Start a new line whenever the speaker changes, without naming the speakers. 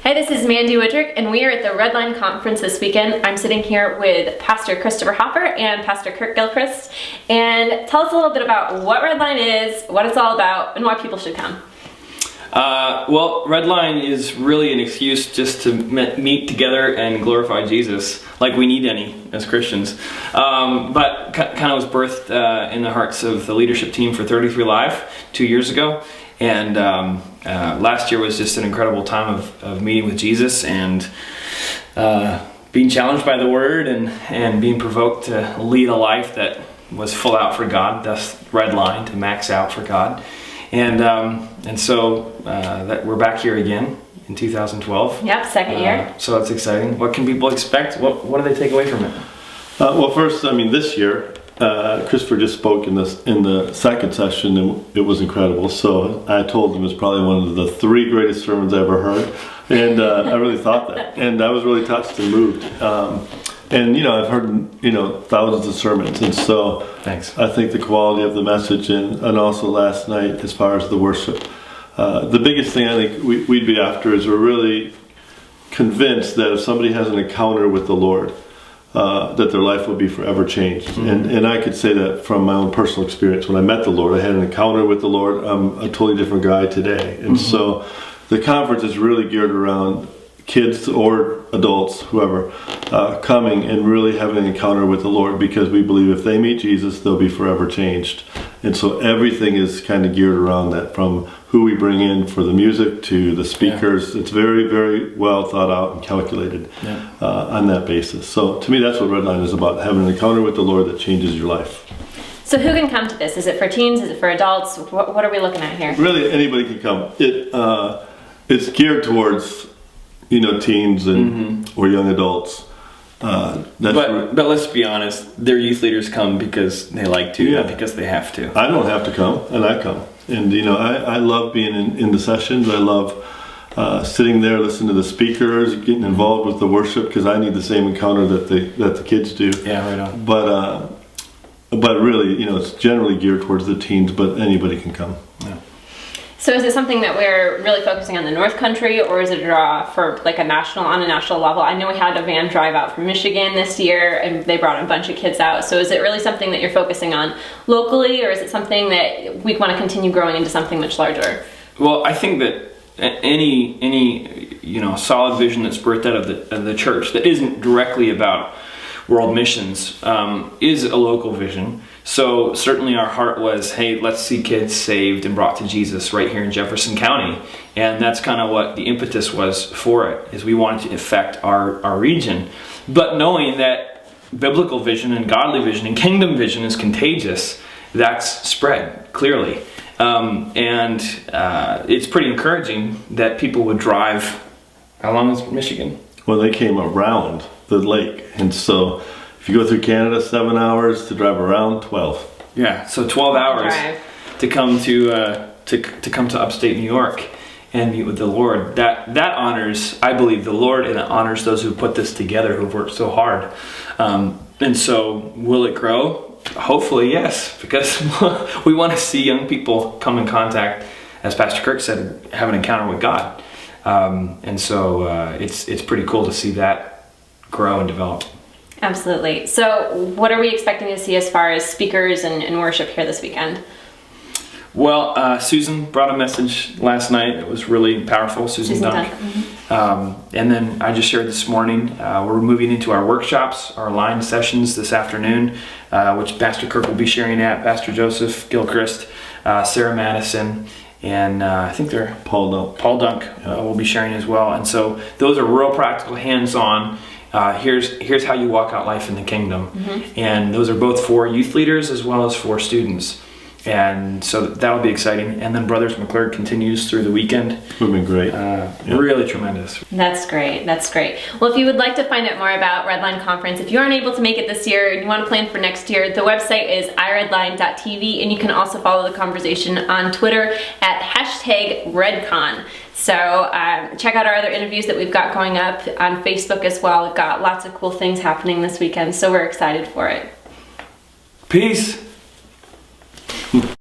Hi, this is Mandy Woodrick, and we are at the Redline conference this weekend. I'm sitting here with Pastor Christopher Hopper and Pastor Kirk Gilchrist. And tell us a little bit about what Redline is, what it's all about, and why people should come.
Well, Redline is really an excuse just to meet together and glorify Jesus, like we need any as Christians. But kind of was birthed in the hearts of the leadership team for 33 Live 2 years ago. And last year was just an incredible time of meeting with Jesus and being challenged by the Word and being provoked to lead a life that was full out for God, thus Redline, to max out for God. And so that we're back here again in 2012.
Yep, second year.
So that's exciting. What can people expect? What do they take away from it?
Well, first, this year, Christopher just spoke in the second session, and it was incredible. So I told him it was probably one of the 3 greatest sermons I ever heard, and I really thought that, and I was really touched and moved. And I've heard thousands of sermons, and so
thanks.
I think the quality of the message, and also last night as far as the worship, the biggest thing I think we'd be after is we're really convinced that if somebody has an encounter with the Lord, that their life will be forever changed. Mm-hmm. And I could say that from my own personal experience. When I met the Lord, I had an encounter with the Lord. I'm a totally different guy today. And so the conference is really geared around kids or adults, whoever, coming and really having an encounter with the Lord, because we believe if they meet Jesus, they'll be forever changed. And so everything is kind of geared around that, from who we bring in for the music to the speakers. Yeah. It's very, very well thought out and calculated on that basis. So to me, that's what Redline is about, having an encounter with the Lord that changes your life.
So who can come to this? Is it for teens? Is it for adults? What are we looking at here?
Really, anybody can come. It's geared towards teens and or young adults.
But let's be honest, their youth leaders come because they like to, not because they have to.
I don't have to come, and I come. And I love being in the sessions. I love sitting there, listening to the speakers, getting involved with the worship, because I need the same encounter that the kids do.
Yeah, right on.
But really, it's generally geared towards the teens, but anybody can come. Yeah.
So is it something that we're really focusing on the North Country, or is it a draw for on a national level? I know we had a van drive out from Michigan this year, and they brought a bunch of kids out. So is it really something that you're focusing on locally, or is it something that we want to continue growing into something much larger?
Well, I think that any solid vision that's birthed out of the church that isn't directly about world missions is a local vision. So certainly our heart was, hey, let's see kids saved and brought to Jesus right here in Jefferson County. And that's kind of what the impetus was for it, is we wanted to affect our region. But knowing that biblical vision and godly vision and kingdom vision is contagious, that's spread clearly. And it's pretty encouraging that people would drive. How long is Michigan?
Well, they came around the lake, and so if you go through Canada, 7 hours to drive around, 12.
Yeah, so 12 hours to come to upstate New York and meet with the Lord. That honors, I believe, the Lord, and it honors those who put this together, who've worked so hard. And so, will it grow? Hopefully, yes, because we want to see young people come in contact, as Pastor Kirk said, have an encounter with God. And so it's pretty cool to see that grow and develop.
Absolutely. So what are we expecting to see as far as speakers and worship here this weekend?
Well, Susan brought a message last night. It was really powerful. Susan Dunk. And then I just shared this morning, we're moving into our workshops, our line sessions this afternoon, which Pastor Kirk will be sharing at, Pastor Joseph Gilchrist, Sarah Madison, and I think they're Paul Dunk will be sharing as well. And so those are real practical, hands-on. Here's how you walk out life in the kingdom. And those are both for youth leaders as well as for students. And so that'll be exciting. And then Brothers McClure continues through the weekend.
It's been great.
Really tremendous.
That's great. That's great. Well, if you would like to find out more about Redline Conference, if you aren't able to make it this year and you want to plan for next year, the website is iredline.tv, and you can also follow the conversation on Twitter at #RedCon. So check out our other interviews that we've got going up on Facebook as well. We've got lots of cool things happening this weekend, so we're excited for it.
Peace.